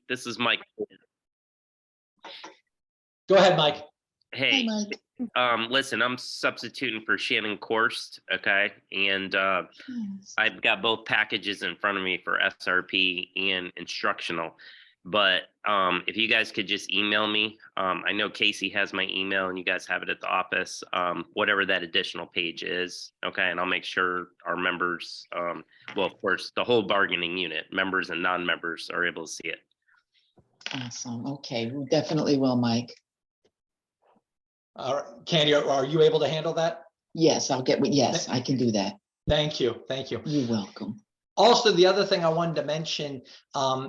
This is Mike. Go ahead, Mike. Hey, Hi, Mike. listen, I'm substituting for Shannon Korst, okay? And Yes. I've got both packages in front of me for SRP and instructional. But if you guys could just email me, I know Casey has my email and you guys have it at the office, whatever that additional page is, okay? And I'll make sure our members, well, of course, the whole bargaining unit, members and non-members are able to see it. Awesome. Okay, we definitely will, Mike. All right, Candy, are you able to handle that? Yes, yes, I can do that. Thank you. Thank you. You're welcome. Also, the other thing I wanted to mention,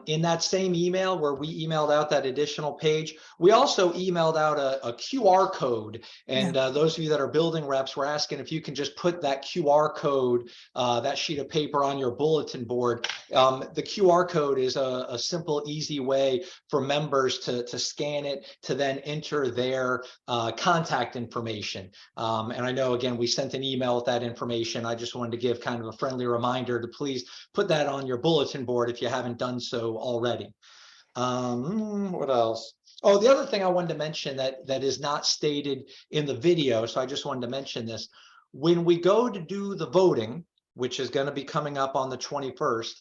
in that same email where we emailed out that additional page, we also emailed out a QR code. And those of you that are building reps, we're asking if you can just put that QR code, that sheet of paper on your bulletin board. The QR code is a simple, easy way for members to scan it, to then enter their contact information. And I know, again, we sent an email with that information. I just wanted to give kind of a friendly reminder to please put that on your bulletin board if you haven't done so already. What else? Oh, the other thing I wanted to mention that is not stated in the video, so I just wanted to mention this. When we go to do the voting, which is going to be coming up on the 21st,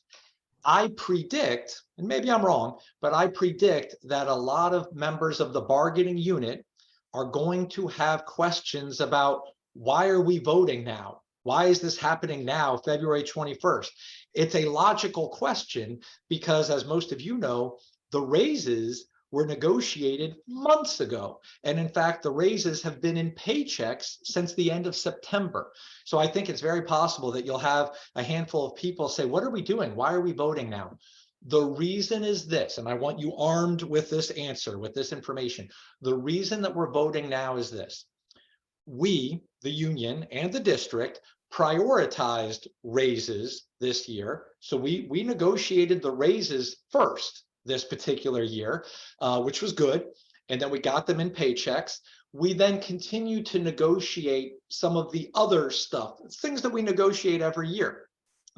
I predict, and maybe I'm wrong, but I predict that a lot of members of the bargaining unit are going to have questions about, why are we voting now? Why is this happening now, February 21st? It's a logical question because, as most of you know, the raises were negotiated months ago. And in fact, the raises have been in paychecks since the end of September. So I think it's very possible that you'll have a handful of people say, what are we doing? Why are we voting now? The reason is this, and I want you armed with this answer, with this information. The reason that we're voting now is this. We, the union and the district, prioritized raises this year. So we negotiated the raises first this particular year, which was good. And then we got them in paychecks. We then continue to negotiate some of the other stuff, things that we negotiate every year,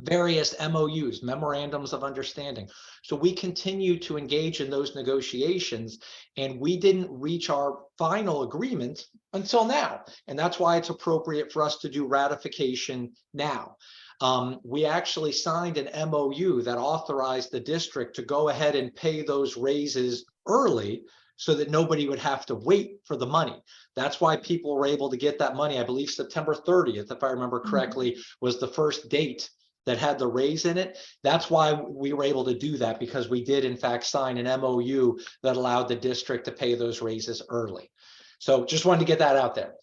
various MOUs, memorandums of understanding. So we continue to engage in those negotiations, and we didn't reach our final agreement until now. And that's why it's appropriate for us to do ratification now. We actually signed an MOU that authorized the district to go ahead and pay those raises early so that nobody would have to wait for the money. That's why people were able to get that money. I believe September 30th, if I remember correctly, was the first date that had the raise in it. That's why we were able to do that, because we did in fact sign an MOU that allowed the district to pay those raises early. So just wanted to get that out there.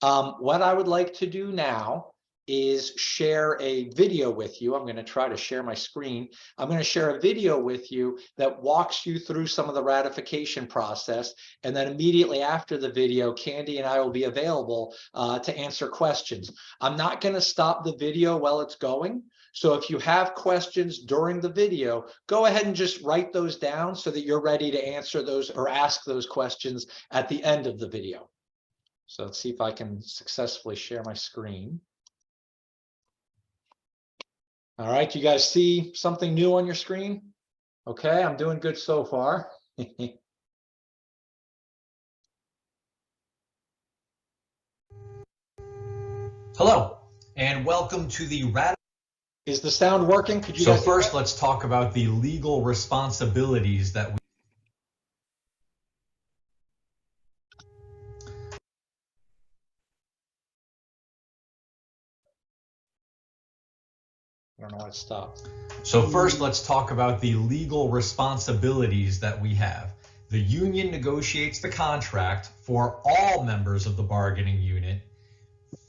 What I would like to do now is share a video with you. I'm going to try to share my screen. I'm going to share a video with you that walks you through some of the ratification process. And then immediately after the video, Candy and I will be available to answer questions. I'm not going to stop the video while it's going. So if you have questions during the video, go ahead and just write those down so that you're ready to answer those or ask those questions at the end of the video. So let's see if I can successfully share my screen. All right, you guys see something new on your screen? Okay, I'm doing good so far. Hello, and welcome to the Is the sound working? Could you So guys first, let's talk about the legal responsibilities that we I don't know why it stopped. So first, let's talk about the legal responsibilities that we have. The union negotiates the contract for all members of the bargaining unit.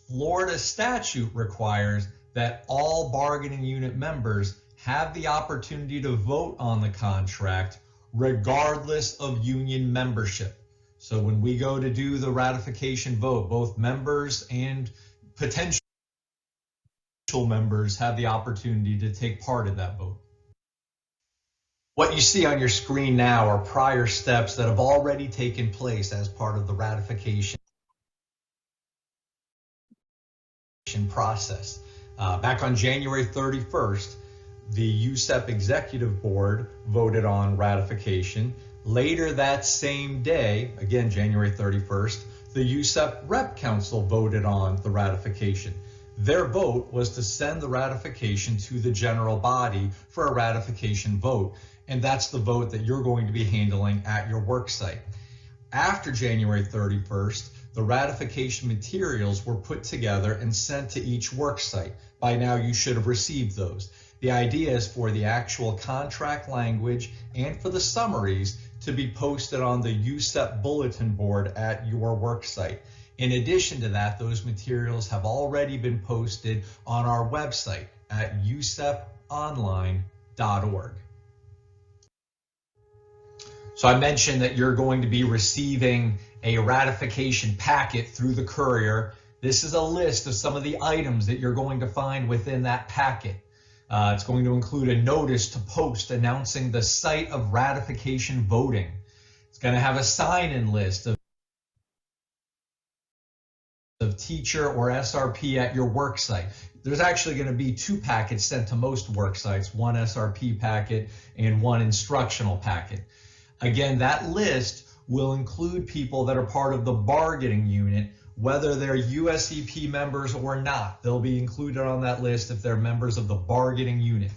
Florida statute requires that all bargaining unit members have the opportunity to vote on the contract regardless of union membership. So when we go to do the ratification vote, both members and potential members have the opportunity to take part in that vote. What you see on your screen now are prior steps that have already taken place as part of the ratification process. Back on January 31st, the USEP Executive Board voted on ratification. Later that same day, again, January 31st, the USEP Rep Council voted on the ratification. Their vote was to send the ratification to the general body for a ratification vote. And that's the vote that you're going to be handling at your work site. After January 31st, the ratification materials were put together and sent to each work site. By now, you should have received those. The idea is for the actual contract language and for the summaries to be posted on the USEP bulletin board at your work site. In addition to that, those materials have already been posted on our website at useponline.org. So I mentioned that you're going to be receiving a ratification packet through the courier. This is a list of some of the items that you're going to find within that packet. It's going to include a notice to post announcing the site of ratification voting. It's going to have a sign-in list of teacher or SRP at your work site. There's actually going to be 2 packets sent to most work sites, one SRP packet and one instructional packet. Again, that list will include people that are part of the bargaining unit, whether they're USEP members or not. They'll be included on that list if they're members of the bargaining unit.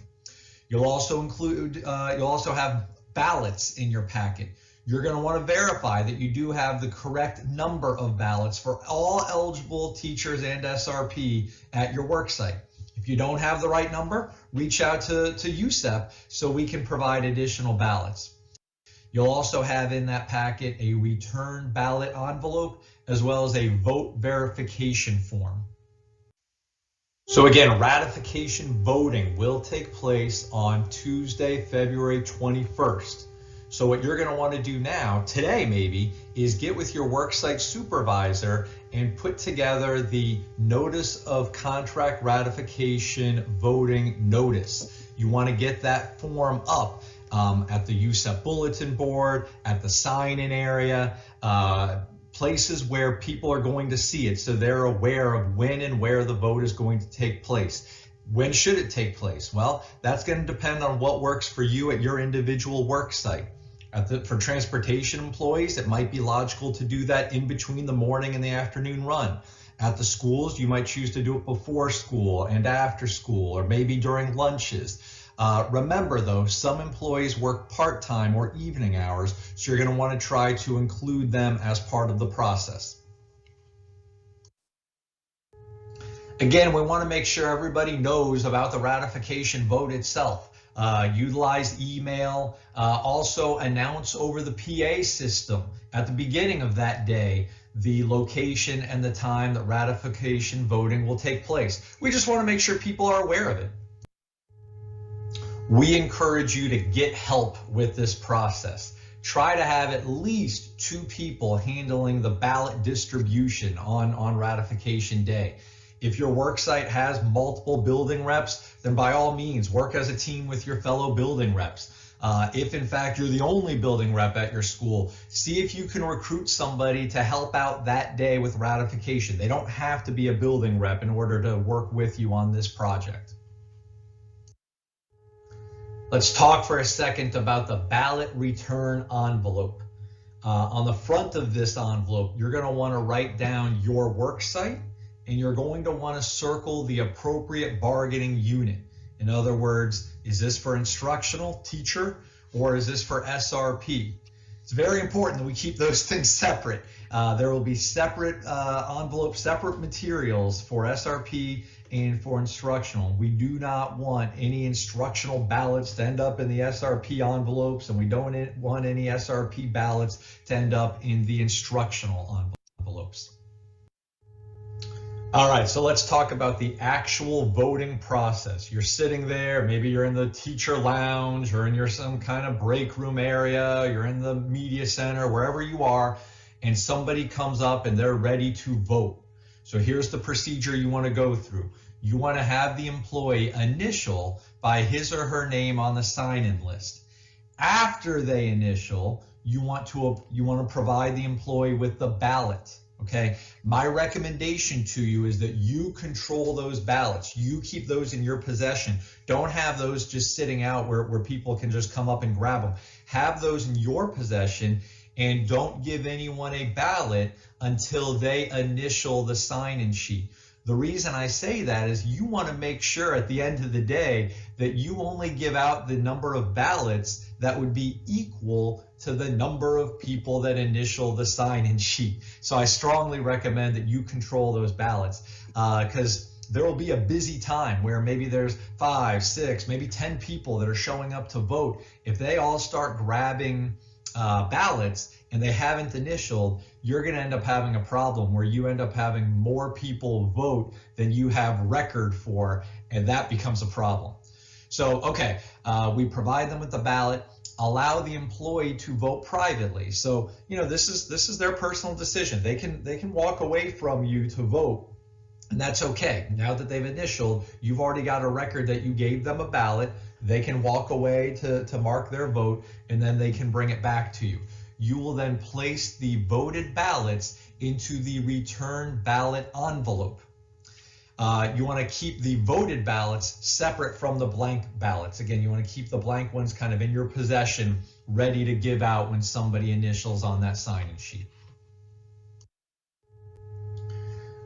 You'll also have ballots in your packet. You're going to want to verify that you do have the correct number of ballots for all eligible teachers and SRP at your work site. If you don't have the right number, reach out to USEP so we can provide additional ballots. You'll also have in that packet a return ballot envelope as well as a vote verification form. So again, ratification voting will take place on Tuesday, February 21st. So what you're going to want to do now, today maybe, is get with your worksite supervisor and put together the notice of contract ratification voting notice. You want to get that form up at the USEP bulletin board, at the sign-in area, places where people are going to see it so they're aware of when and where the vote is going to take place. When should it take place? Well, that's going to depend on what works for you at your individual work site. For transportation employees, it might be logical to do that in between the morning and the afternoon run. At the schools, you might choose to do it before school and after school, or maybe during lunches. Remember though, some employees work part-time or evening hours, so you're going to want to try to include them as part of the process. Again, we want to make sure everybody knows about the ratification vote itself. Utilize email, also announce over the PA system at the beginning of that day the location and the time that ratification voting will take place. We just want to make sure people are aware of it. We encourage you to get help with this process. Try to have at least 2 people handling the ballot distribution on ratification day. If your work site has multiple building reps, then by all means, work as a team with your fellow building reps. If in fact you're the only building rep at your school, see if you can recruit somebody to help out that day with ratification. They don't have to be a building rep in order to work with you on this project. Let's talk for a second about the ballot return envelope. On the front of this envelope, you're going to want to write down your work site, and you're going to want to circle the appropriate bargaining unit. In other words, is this for instructional, teacher, or is this for SRP? It's very important that we keep those things separate. There will be separate envelopes, separate materials for SRP and for instructional. We do not want any instructional ballots to end up in the SRP envelopes, and we don't want any SRP ballots to end up in the instructional envelopes. All right, so let's talk about the actual voting process. You're sitting there, maybe you're in the teacher lounge or in your some kind of break room area, you're in the media center, wherever you are, and somebody comes up and they're ready to vote. So here's the procedure you want to go through. You want to have the employee initial by his or her name on the sign-in list. After they initial, you want to provide the employee with the ballot Okay, my recommendation to you is that you control those ballots. You keep those in your possession. Don't have those just sitting out where people can just come up and grab them. Have those in your possession, and don't give anyone a ballot until they initial the sign-in sheet. The reason I say that is you want to make sure at the end of the day that you only give out the number of ballots that would be equal to the number of people that initial the sign-in sheet. So I strongly recommend that you control those ballots, because there will be a busy time where maybe there's 5, 6, maybe 10 people that are showing up to vote. If they all start grabbing ballots and they haven't initialed, you're going to end up having a problem where you end up having more people vote than you have record for, and that becomes a problem. So, okay, we provide them with the ballot, allow the employee to vote privately. So, you know, this is their personal decision. They can walk away from you to vote, and that's okay. Now that they've initialed, you've already got a record that you gave them a ballot. They can walk away to mark their vote, and then they can bring it back to you. You will then place the voted ballots into the return ballot envelope. You want to keep the voted ballots separate from the blank ballots. Again, you want to keep the blank ones kind of in your possession, ready to give out when somebody initials on that sign-in sheet.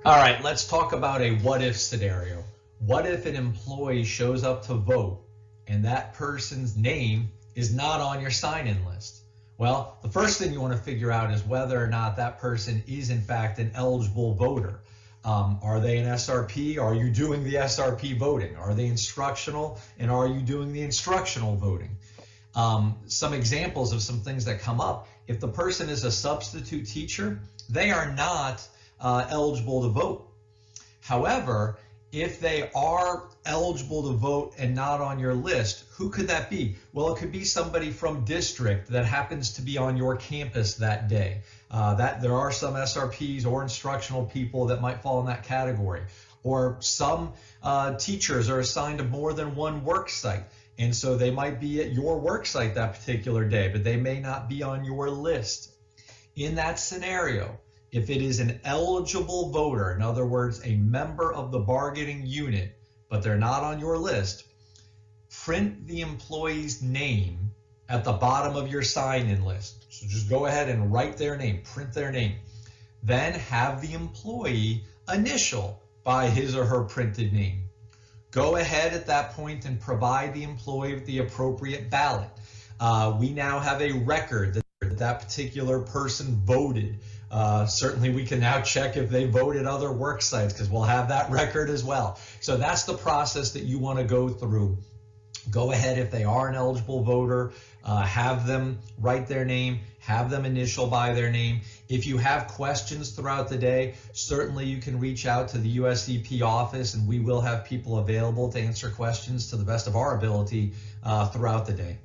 All right, let's talk about a what-if scenario. What if an employee shows up to vote and that person's name is not on your sign-in list? Well, the first thing you want to figure out is whether or not that person is in fact an eligible voter. Are they an SRP? Are you doing the SRP voting? Are they instructional? And are you doing the instructional voting? Some examples of some things that come up. If the person is a substitute teacher, they are not eligible to vote. However, if they are eligible to vote and not on your list, who could that be? Well, it could be somebody from district that happens to be on your campus that day. There are some SRPs or instructional people that might fall in that category. Or some teachers are assigned to more than one work site, and so they might be at your work site that particular day, but they may not be on your list. In that scenario, if it is an eligible voter, in other words, a member of the bargaining unit, but they're not on your list, print the employee's name at the bottom of your sign-in list. So just go ahead and write their name, print their name. Then have the employee initial by his or her printed name. Go ahead at that point and provide the employee with the appropriate ballot. We now have a record that that particular person voted. Certainly we can now check if they voted other work sites because we'll have that record as well. So that's the process that you want to go through. Go ahead, if they are an eligible voter, have them write their name, have them initial by their name. If you have questions throughout the day, certainly you can reach out to the USEP office, and we will have people available to answer questions to the best of our ability throughout the day.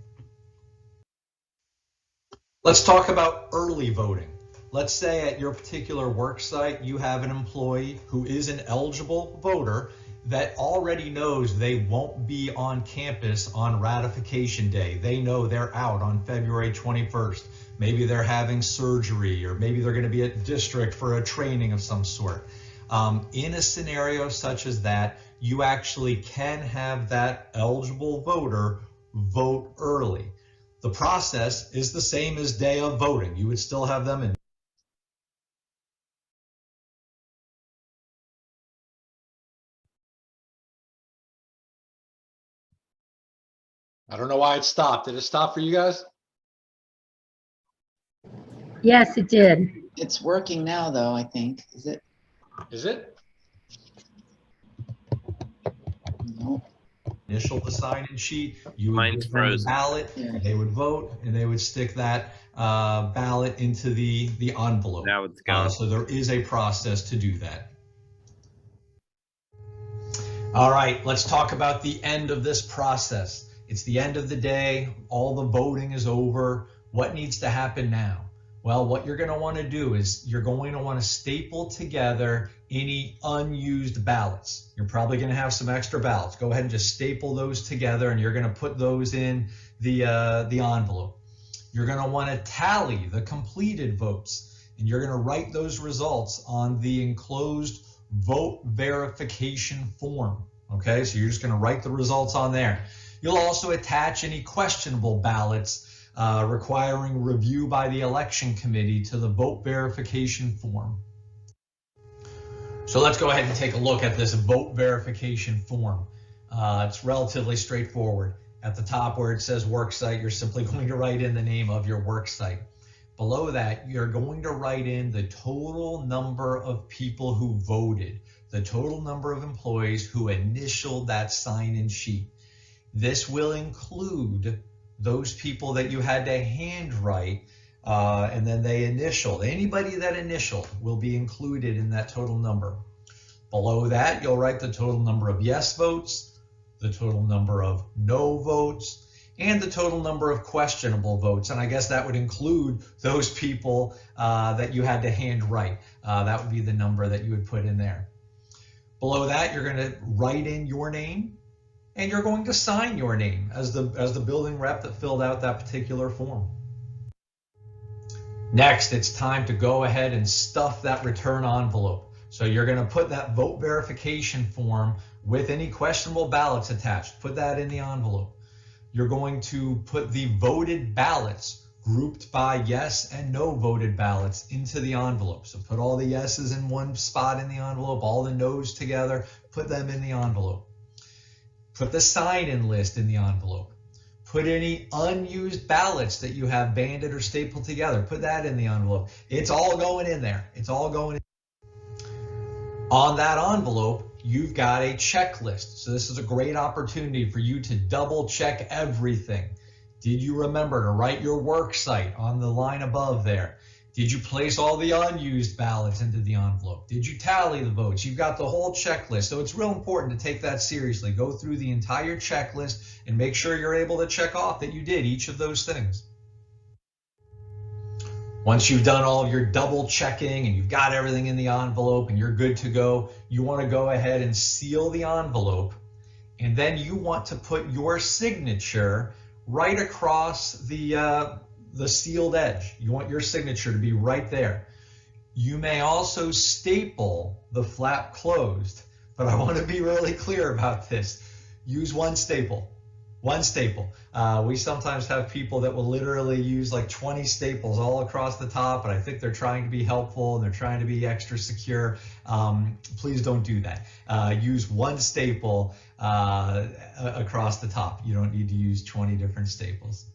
Let's talk about early voting. Let's say at your particular work site, you have an employee who is an eligible voter that already knows they won't be on campus on ratification day. They know they're out on February 21st. Maybe they're having surgery, or maybe they're going to be at district for a training of some sort. In a scenario such as that, you actually can have that eligible voter vote early. The process is the same as day of voting. You would still have them in. I don't know why it stopped. Did it stop for you guys? Yes, it did. It's working now, though, I think. Is it? Is it? No. Initial the sign-in sheet, you would Mine's give them the frozen. ballot, Yeah. they would vote, and they would stick that ballot into the envelope. Now it's gone. So there is a process to do that. All right, let's talk about the end of this process. It's the end of the day, all the voting is over. What needs to happen now? Well, what you're going to want to do is you're going to want to staple together any unused ballots. You're probably going to have some extra ballots. Go ahead and just staple those together, and you're going to put those in the envelope. You're going to want to tally the completed votes. and you're going to write those results on the enclosed vote verification form. Okay, so you're just going to write the results on there. You'll also attach any questionable ballots requiring review by the election committee to the vote verification form. So let's go ahead and take a look at this vote verification form. It's relatively straightforward. At the top where it says worksite, you're simply going to write in the name of your worksite. Below that, you're going to write in the total number of people who voted, the total number of employees who initialed that sign-in sheet. This will include those people that you had to handwrite and then they initialed. Anybody that initialed will be included in that total number. Below that, you'll write the total number of yes votes, the total number of no votes, and the total number of questionable votes. And I guess that would include those people that you had to handwrite. That would be the number that you would put in there. Below that, you're going to write in your name, and you're going to sign your name as the building rep that filled out that particular form. Next, it's time to go ahead and stuff that return envelope. So you're going to put that vote verification form with any questionable ballots attached. Put that in the envelope. You're going to put the voted ballots grouped by yes and no voted ballots into the envelope. So put all the yeses in one spot in the envelope, all the no's together, put them in the envelope. Put the sign-in list in the envelope. Put any unused ballots that you have banded or stapled together. Put that in the envelope. It's all going in there. It's all going in. On that envelope, you've got a checklist. So this is a great opportunity for you to double check everything. Did you remember to write your work site on the line above there? Did you place all the unused ballots into the envelope? Did you tally the votes? You've got the whole checklist. So it's real important to take that seriously. Go through the entire checklist and make sure you're able to check off that you did each of those things. Once you've done all of your double checking and you've got everything in the envelope and you're good to go, you want to go ahead and seal the envelope. And then you want to put your signature right across the sealed edge. You want your signature to be right there. You may also staple the flap closed, but I want to be really clear about this. Use one staple. One staple. We sometimes have people that will literally use like 20 staples all across the top, and I think they're trying to be helpful and they're trying to be extra secure. Please don't do that. Use one staple across the top. You don't need to use 20 different staples.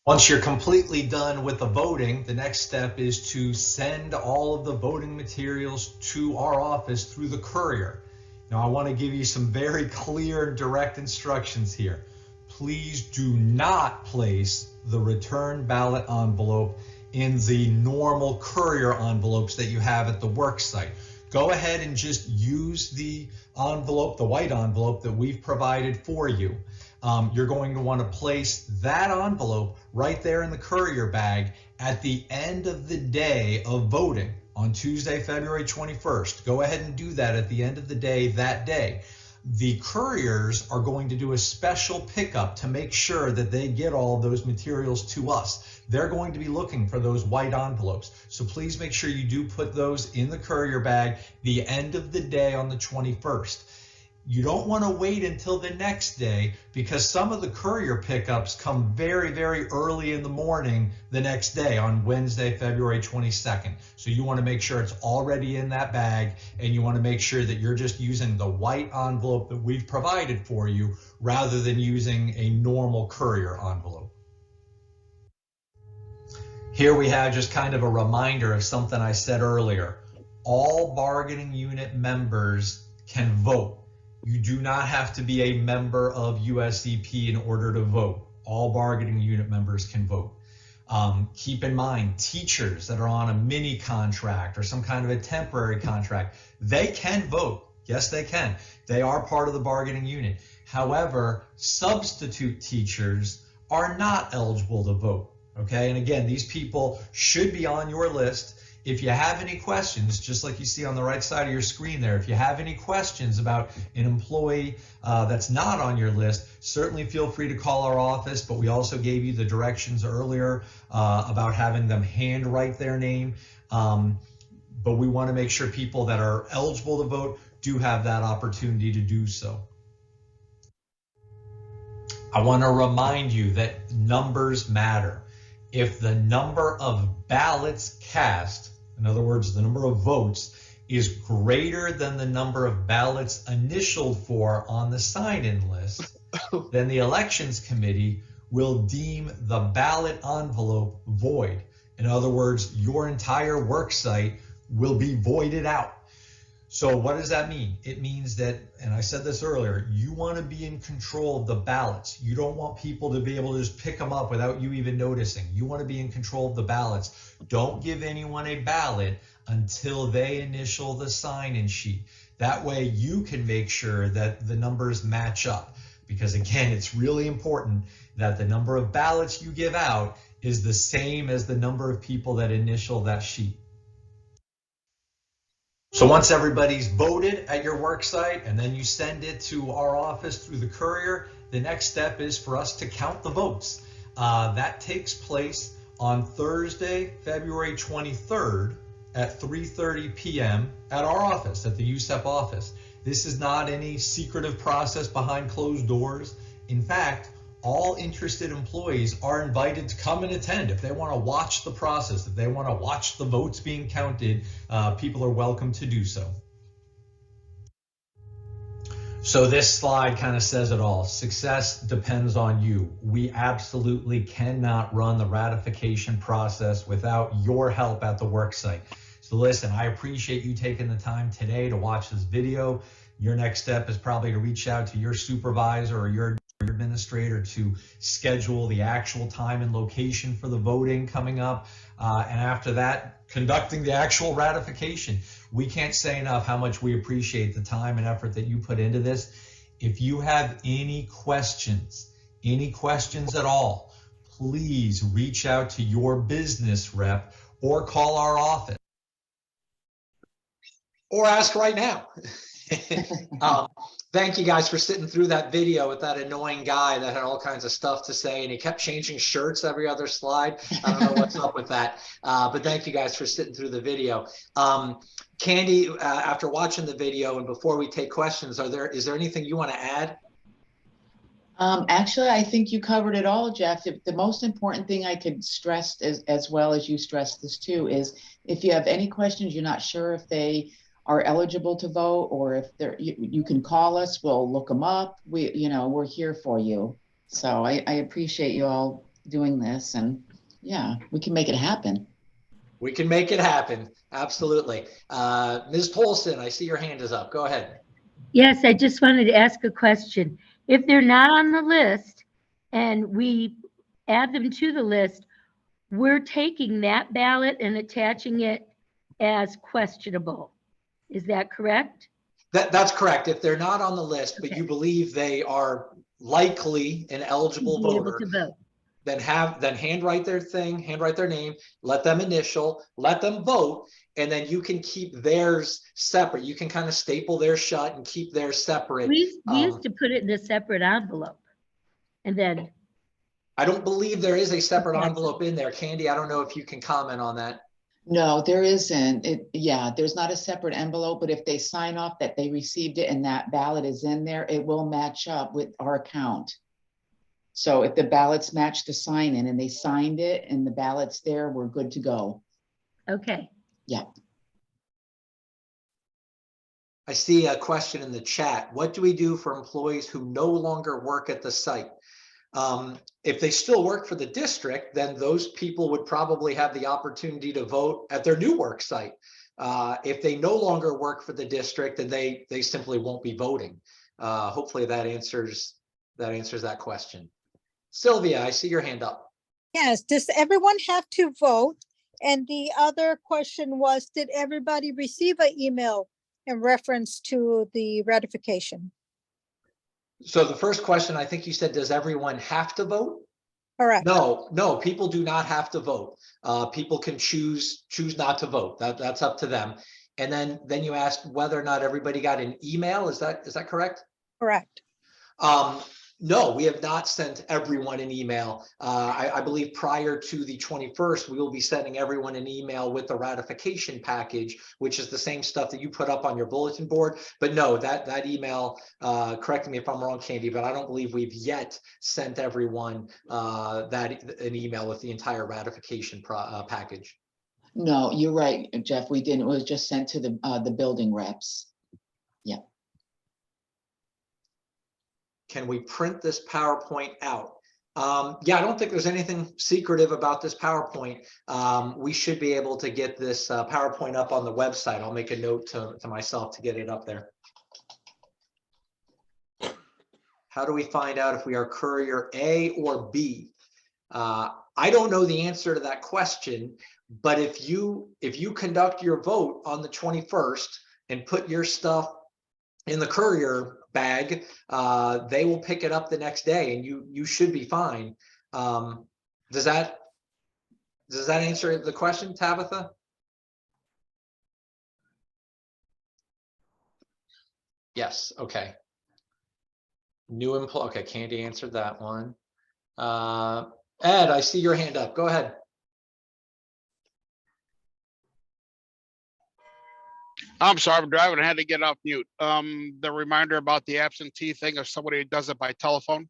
Once you're completely done with the voting, the next step is to send all of the voting materials to our office through the courier. Now, I want to give you some very clear and direct instructions here. Please do not place the return ballot envelope in the normal courier envelopes that you have at the work site. Go ahead and just use the envelope, the white envelope that we've provided for you. You're going to want to place that envelope right there in the courier bag at the end of the day of voting on Tuesday, February 21st. Go ahead and do that at the end of the day that day. The couriers are going to do a special pickup to make sure that they get all of those materials to us. They're going to be looking for those white envelopes. So please make sure you do put those in the courier bag the end of the day on the 21st. You don't want to wait until the next day because some of the courier pickups come very, very early in the morning the next day on Wednesday, February 22nd. So you want to make sure it's already in that bag and you want to make sure that you're just using the white envelope that we've provided for you rather than using a normal courier envelope. Here we have just kind of a reminder of something I said earlier. All bargaining unit members can vote. You do not have to be a member of USEP in order to vote. All bargaining unit members can vote. Keep in mind, teachers that are on a mini contract or some kind of a temporary contract, they can vote. Yes, they can. They are part of the bargaining unit. However, substitute teachers are not eligible to vote. Okay, and again, these people should be on your list. if you have any questions, just like you see on the right side of your screen there, if you have any questions about an employee that's not on your list, certainly feel free to call our office. But we also gave you the directions earlier about having them handwrite their name. But we want to make sure people that are eligible to vote do have that opportunity to do so. I want to remind you that numbers matter. If the number of ballots cast, in other words, the number of votes, is greater than the number of ballots initialed for on the sign-in list, then the elections committee will deem the ballot envelope void. In other words, your entire worksite will be voided out. So what does that mean? It means that, and I said this earlier, you want to be in control of the ballots. You don't want people to be able to just pick them up without you even noticing. You want to be in control of the ballots. Don't give anyone a ballot until they initial the sign-in sheet. That way you can make sure that the numbers match up. Because again, it's really important that the number of ballots you give out is the same as the number of people that initial that sheet. So once everybody's voted at your work site and then you send it to our office through the courier, the next step is for us to count the votes. That takes place on Thursday, February 23rd at 3:30 p.m. at our office, at the USEP office. This is not any secretive process behind closed doors. In fact, all interested employees are invited to come and attend. If they want to watch the process, if they want to watch the votes being counted, people are welcome to do so. So this slide kind of says it all. Success depends on you. We absolutely cannot run the ratification process without your help at the worksite. So listen, I appreciate you taking the time today to watch this video. Your next step is probably to reach out to your supervisor or your administrator to schedule the actual time and location for the voting coming up. And after that, conducting the actual ratification. We can't say enough how much we appreciate the time and effort that you put into this. If you have any questions at all, please reach out to your business rep or call our office. Or ask right now. Thank you guys for sitting through that video with that annoying guy that had all kinds of stuff to say, and he kept changing shirts every other slide. I don't know what's up with that, but thank you guys for sitting through the video. Candy, after watching the video and before we take questions, is there anything you want to add? Actually, I think you covered it all, Jeff. The most important thing I could stress, as well as you stressed this too, is if you have any questions, you're not sure if they are eligible to vote, or if you can call us, we'll look them up. We're here for you. So I appreciate you all doing this, and yeah, we can make it happen. We can make it happen. Absolutely. Ms. Polson, I see your hand is up. Go ahead. Yes, I just wanted to ask a question. If they're not on the list and we add them to the list, we're taking that ballot and attaching it as questionable. Is that correct? That's correct. If they're not on the list, but you believe they are likely an eligible voter, then handwrite their thing, handwrite their name, let them initial, let them vote, and then you can keep theirs separate. You can kind of staple theirs shut and keep theirs separate. We used to put it in a separate envelope, and then I don't believe there is a separate envelope in there. Candy, I don't know if you can comment on that. No, there isn't. There's not a separate envelope, but if they sign off that they received it and that ballot is in there, it will match up with our account. So if the ballots match the sign in and they signed it and the ballot's there, we're good to go. Okay. Yeah. I see a question in the chat. What do we do for employees who no longer work at the site? If they still work for the district, then those people would probably have the opportunity to vote at their new work site. If they no longer work for the district, then they simply won't be voting. Hopefully that answers that question. Sylvia, I see your hand up. Yes, does everyone have to vote? And the other question was, did everybody receive an email in reference to the ratification? So the first question, I think you said, does everyone have to vote? Correct. No, people do not have to vote. People can choose not to vote. That's up to them. And then you asked whether or not everybody got an email. Is that correct? Correct. No, we have not sent everyone an email. I believe prior to the 21st, we will be sending everyone an email with the ratification package, which is the same stuff that you put up on your bulletin board. But no, that email, correct me if I'm wrong, Candy, but I don't believe we've yet sent everyone an email with the entire ratification package. No, you're right, Jeff. We didn't. It was just sent to the building reps. Yeah. Can we print this PowerPoint out? Yeah, I don't think there's anything secretive about this PowerPoint. We should be able to get this PowerPoint up on the website. I'll make a note to myself to get it up there. How do we find out if we are courier A or B? I don't know the answer to that question, but if you conduct your vote on the 21st and put your stuff in the courier bag, they will pick it up the next day, and you should be fine. Does that answer the question, Tabitha? Yes. Okay. New employee. Okay, Candy answered that one. Ed, I see your hand up. Go ahead. I'm sorry, I'm driving. I had to get off mute. The reminder about the absentee thing, if somebody does it by telephone.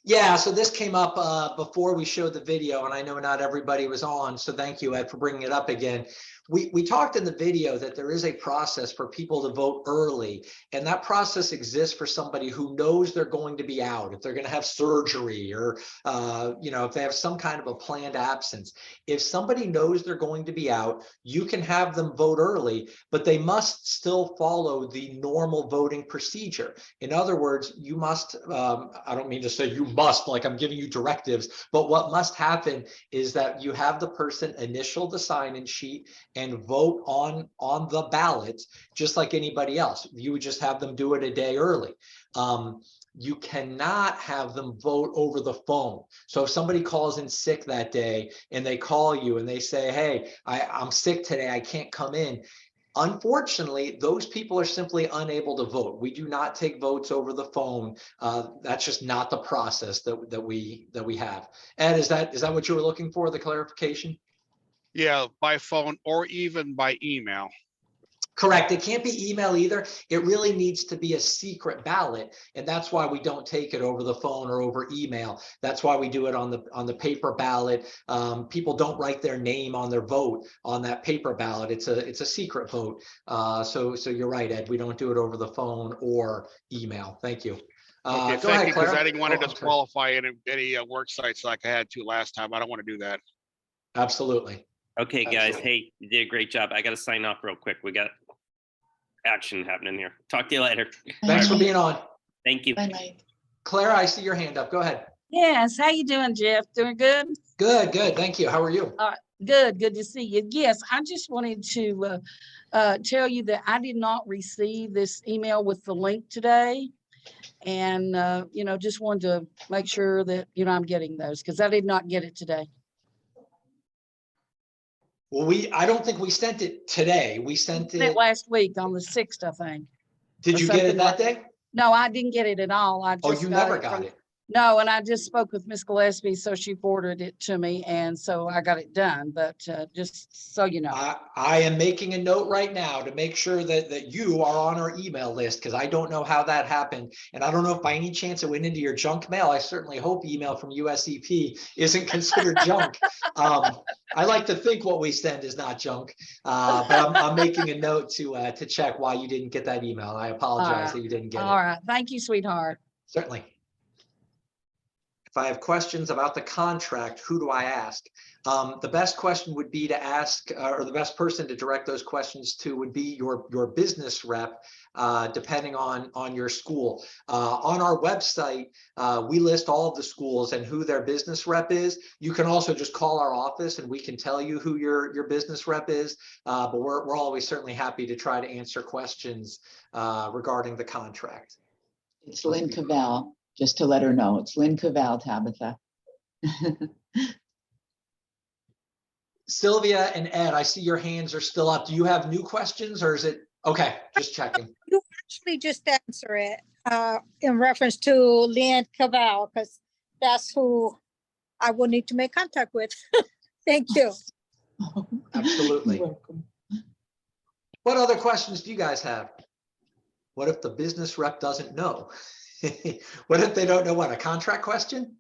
Yeah, so this came up before we showed the video, and I know not everybody was on, so thank you, Ed, for bringing it up again. We talked in the video that there is a process for people to vote early, and that process exists for somebody who knows they're going to be out, if they're going to have surgery, or if they have some kind of a planned absence. If somebody knows they're going to be out, you can have them vote early, but they must still follow the normal voting procedure. In other words, you must, I don't mean to say you must, like I'm giving you directives, but what must happen is that you have the person initial the sign-in sheet and vote on the ballot, just like anybody else. You would just have them do it a day early. You cannot have them vote over the phone. So if somebody calls in sick that day and they call you and they say, hey, I'm sick today, I can't come in. Unfortunately, those people are simply unable to vote. We do not take votes over the phone. That's just not the process that we have. Ed, is that what you were looking for, the clarification? Yeah, by phone or even by email. Correct. It can't be email either. It really needs to be a secret ballot, and that's why we don't take it over the phone or over email. That's why we do it on the paper ballot. People don't write their name on their vote on that paper ballot. It's a secret vote. So you're right, Ed. We don't do it over the phone or email. Thank you. Okay, go ahead, because Clara. I didn't want to I'm disqualify any work sites like I had to last time. I don't want to do that. Absolutely. Okay, guys. Absolutely. Hey, you did a great job. I got to sign off real quick. We got action happening here. Talk to you later. Thanks for being on. Thank you. Bye, Mike. Clara, I see your hand up. Go ahead. Yes, how you doing, Jeff? Doing good? Good. Thank you. How are you? Good to see you. Yes, I just wanted to tell you that I did not receive this email with the link today. And, just wanted to make sure that, I'm getting those because I did not get it today. Well, I don't think we sent it today. We sent it last week on the 6th, I think. Did you get it that day? No, I didn't get it at all. I just you never got it. No, and I just spoke with Miss Gillespie, so she forwarded it to me, and so I got it done. But just so you know, I am making a note right now to make sure that you are on our email list, because I don't know how that happened, and I don't know if by any chance it went into your junk mail. I certainly hope email from USEP isn't considered junk. I like to think what we send is not junk, but I'm making a note to check why you didn't get that email. I apologize that you didn't get it. All right, thank you, sweetheart. Certainly. If I have questions about the contract, who do I ask? The best question would be to ask, or the best person to direct those questions to would be your business rep, depending on your school. On our website, we list all of the schools and who their business rep is. You can also just call our office and we can tell you who your business rep is, but we're always certainly happy to try to answer questions regarding the contract. It's Lynn Cavell, just to let her know. It's Lynn Cavell, Tabitha. Sylvia and Ed, I see your hands are still up. Do you have new questions or is it, okay, just checking. You actually just answer it in reference to Leanne Cavell, because that's who I will need to make contact with. Thank you. Absolutely. You're welcome. What other questions do you guys have? What if the business rep doesn't know? What if they don't know what, a contract question?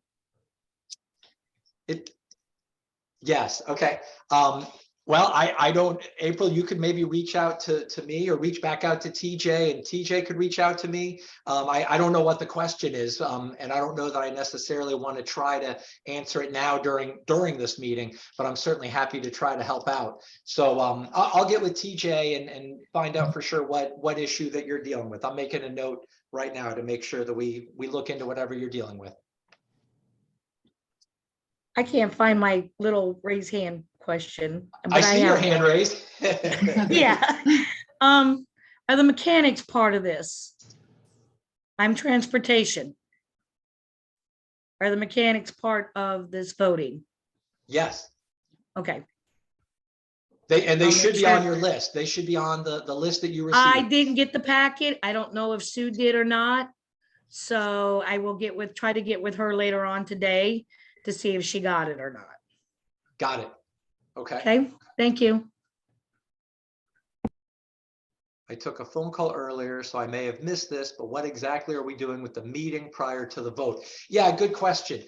Yes, okay. Well, I don't, April, you could maybe reach out to me or reach back out to TJ and TJ could reach out to me. I don't know what the question is, and I don't know that I necessarily want to try to answer it now during this meeting, but I'm certainly happy to try to help out. So I'll get with TJ and find out for sure what issue that you're dealing with. I'm making a note right now to make sure that we look into whatever you're dealing with. I can't find my little raise hand question. But I see your have hand one. raised. Yeah. Are the mechanics part of this? I'm transportation. Are the mechanics part of this voting? Yes. Okay. They I'll make should be sure. on your list. They should be on the list that you I received. didn't get the packet. I don't know if Sue did or not. So I will try to get with her later on today to see if she got it or not. Got it. Okay. Okay, thank you. I took a phone call earlier, so I may have missed this, but what exactly are we doing with the meeting prior to the vote? Yeah, good question.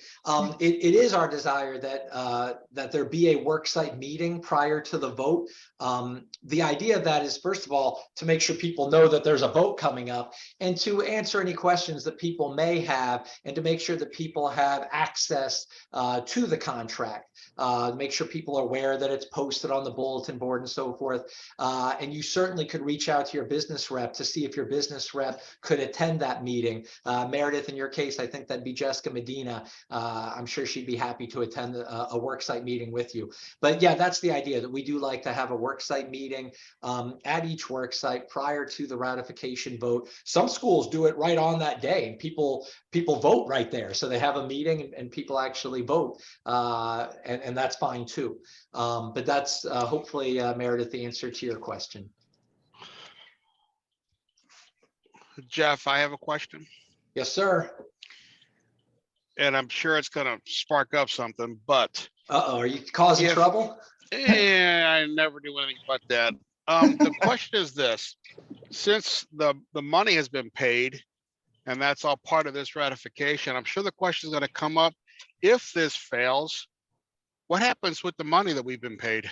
It is our desire that there be a worksite meeting prior to the vote. The idea of that is, first of all, to make sure people know that there's a vote coming up and to answer any questions that people may have and to make sure that people have access to the contract. Make sure people are aware that it's posted on the bulletin board and so forth. And you certainly could reach out to your business rep to see if your business rep could attend that meeting. Meredith, in your case, I think that'd be Jessica Medina. I'm sure she'd be happy to attend a worksite meeting with you. But yeah, that's the idea, that we do like to have a worksite meeting at each worksite prior to the ratification vote. Some schools do it right on that day and people vote right there. So they have a meeting and people actually vote, and that's fine too. But that's hopefully, Meredith, the answer to your question. Jeff, I have a question, Yes, sir. and I'm sure it's gonna spark up something, but Uh-oh, are you causing trouble? I never do anything but that. The question is this: since the money has been paid, and that's all part of this ratification, I'm sure the question is going to come up: if this fails, what happens with the money that we've been paid?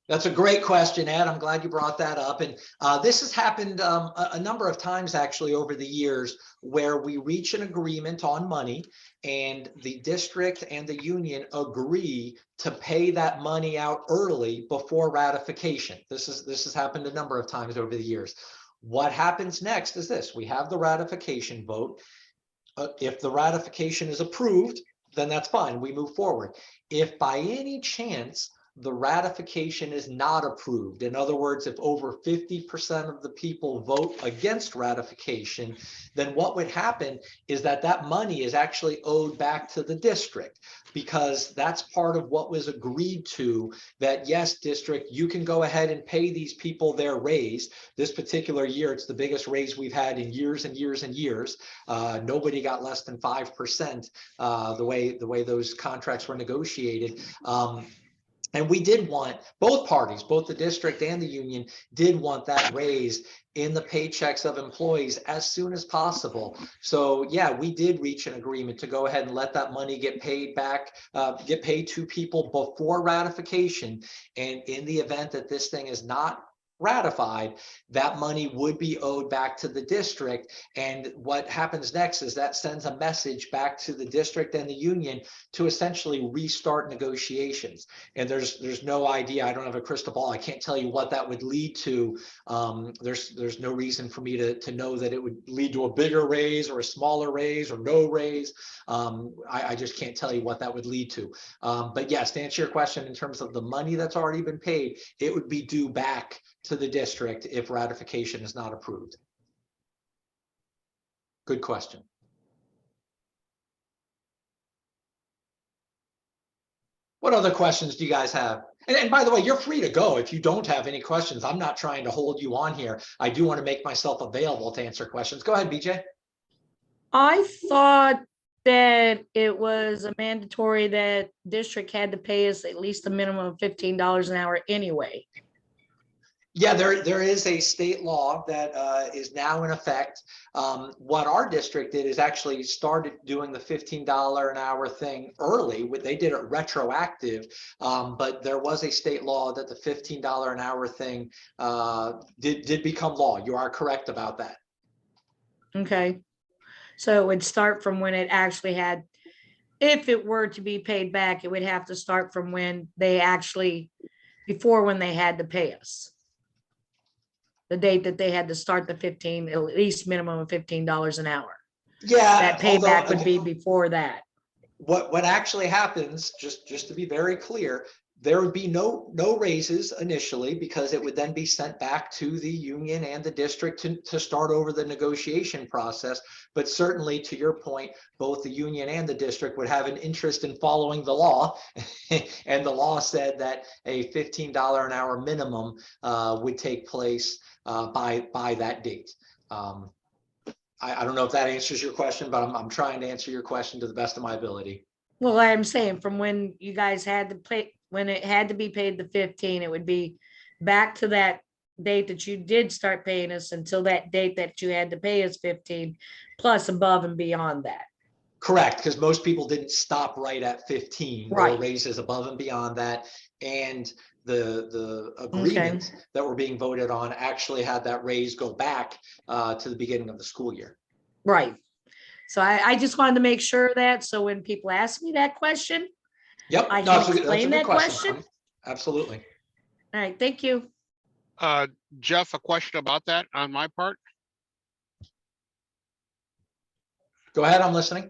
That's a great question, Ed. I'm glad you brought that up. And this has happened a number of times actually over the years where we reach an agreement on money and the district and the union agree to pay that money out early before ratification. This has happened a number of times over the years. What happens next is this: we have the ratification vote. If the ratification is approved, then that's fine. We move forward. If by any chance the ratification is not approved, in other words, if over 50% of the people vote against ratification, then what would happen is that money is actually owed back to the district, because that's part of what was agreed to, that yes, district, you can go ahead and pay these people their raise. This particular year, it's the biggest raise we've had in years and years and years. Nobody got less than 5% the way those contracts were negotiated. And we did want, both parties, both the district and the union, did want that raise in the paychecks of employees as soon as possible. So yeah, we did reach an agreement to go ahead and let that money get paid back, get paid to people before ratification. And in the event that this thing is not ratified, that money would be owed back to the district. And what happens next is that sends a message back to the district and the union to essentially restart negotiations. And there's no idea, I don't have a crystal ball, I can't tell you what that would lead to. There's no reason for me to know that it would lead to a bigger raise or a smaller raise or no raise. I just can't tell you what that would lead to. But yes, to answer your question, in terms of the money that's already been paid, it would be due back to the district if ratification is not approved. Good question. What other questions do you guys have? And by the way, you're free to go if you don't have any questions. I'm not trying to hold you on here. I do want to make myself available to answer questions. Go ahead, BJ. I thought that it was a mandatory that district had to pay us at least a minimum of $15 an hour anyway. Yeah, there is a state law that is now in effect. What our district did is actually started doing the $15 an hour thing early. They did it retroactive, but there was a state law that the $15 an hour thing did become law. You are correct about that. Okay. So it would start from when it actually had, if it were to be paid back, it would have to start from when they actually, before when they had to pay us. The date that they had to start the 15, at least minimum of $15 an hour. Yeah, That payback would be before that. What actually happens, just to be very clear, there would be no raises initially, because it would then be sent back to the union and the district to start over the negotiation process. But certainly, to your point, both the union and the district would have an interest in following the law. And the law said that a $15 an hour minimum would take place by that date. I don't know if that answers your question, but I'm trying to answer your question to the best of my ability. Well, I'm saying from when you guys had to pay, when it had to be paid the 15, it would be back to that date that you did start paying us until that date that you had to pay us 15 plus above and beyond that. Correct, because most people didn't stop right at 15. There Right. were raises above and beyond that. And the agreements that were being voted on actually had that raise go back to the beginning of the school year. Right. So I just wanted to make sure that, so when people ask me that question, Yep, I no, can explain that question. Connie. Absolutely. All right, thank you. Jeff, a question about that on my part. Go ahead, I'm listening.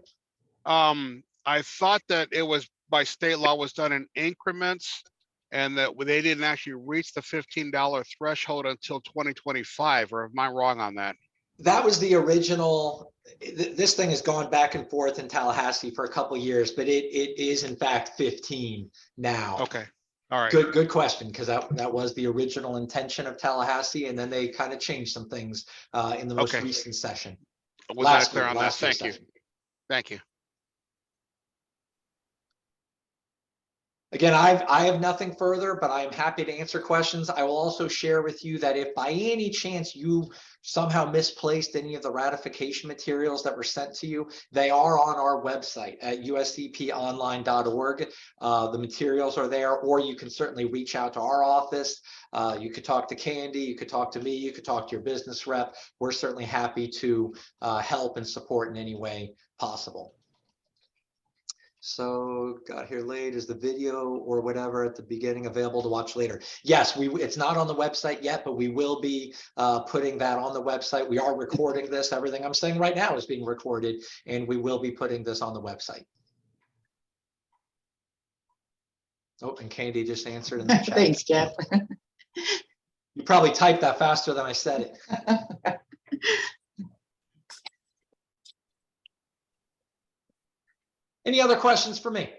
I thought that it was by state law was done in increments, and that they didn't actually reach the $15 threshold until 2025, or am I wrong on that? That was the original. This thing has gone back and forth in Tallahassee for a couple of years, but it is in fact 15 now. Okay, all right. Good question, because that was the original intention of Tallahassee, and then they kind of changed some things in the most recent session. Was that clear on that? Thank you. Thank you. Again, I have nothing further, but I am happy to answer questions. I will also share with you that if by any chance you somehow misplaced any of the ratification materials that were sent to you, they are on our website at useponline.org. The materials are there, or you can certainly reach out to our office. You could talk to Candy, you could talk to me, you could talk to your business rep. We're certainly happy to help and support in any way possible. So got here late, is the video or whatever at the beginning available to watch later? Yes, it's not on the website yet, but we will be putting that on the website. We are recording this. Everything I'm saying right now is being recorded, and we will be putting this on the website. Oh, and Candy just answered in the chat. Thanks, Jeff. You probably typed that faster than I said it. Any other questions for me?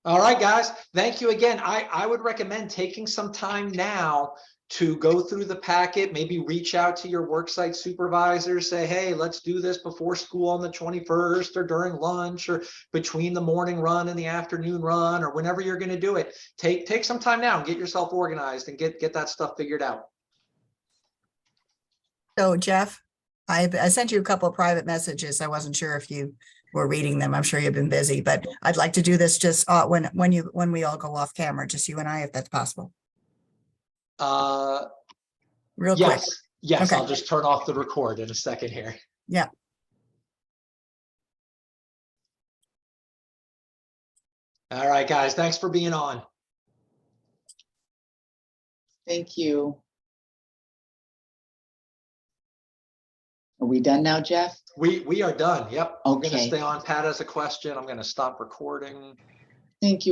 All right, guys, thank you again. I would recommend taking some time now to go through the packet, maybe reach out to your worksite supervisor, say, hey, let's do this before school on the 21st, or during lunch, or between the morning run and the afternoon run, or whenever you're going to do it. Take some time now and get yourself organized and get that stuff figured out. So Jeff, I sent you a couple of private messages. I wasn't sure if you were reading them. I'm sure you've been busy, but I'd like to do this just when we all go off camera, just you and I, if that's possible. Real quick. Yes, Okay. I'll just turn off the record in a second here. Yeah. All right, guys, thanks for being on. Thank you. Are we done now, Jeff? We are done. Yep. I'm going to Okay. stay on. Pat has a question. I'm going to stop recording. Thank you.